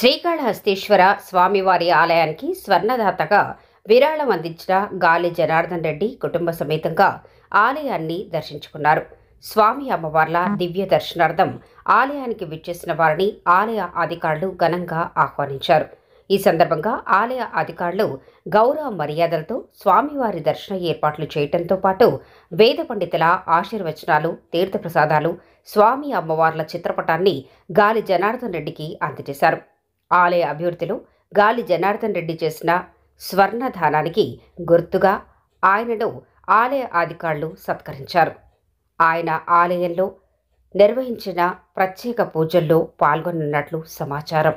శ్రీకాళహస్తీశ్వర స్వామివారి ఆలయానికి స్వర్ణదాతగా విరాళం అందించిన గాలి జనార్దన్ రెడ్డి కుటుంబ సమేతంగా ఆలయాన్ని దర్శించుకున్నారు. స్వామి అమ్మవార్ల దివ్య దర్శనార్థం ఆలయానికి విచ్చేసిన వారిని ఆలయ అధికారులు ఘనంగా ఆహ్వానించారు. ఈ సందర్భంగా ఆలయ అధికారులు గౌరవ మర్యాదలతో స్వామివారి దర్శన ఏర్పాట్లు చేయడంతో పాటు వేద పండితుల ఆశీర్వచనాలు, తీర్థప్రసాదాలు, స్వామి అమ్మవార్ల చిత్రపటాన్ని గాలి జనార్దన్ రెడ్డికి అందజేశారు. ఆలయ అభివృద్ధిలో గాలి జనార్దన్ రెడ్డి చేసిన స్వర్ణదానానికి గుర్తుగా ఆయనను ఆలయ అధికారులు సత్కరించారు. ఆయన ఆలయంలో నిర్వహించిన ప్రత్యేక పూజల్లో పాల్గొనున్నట్లు సమాచారం.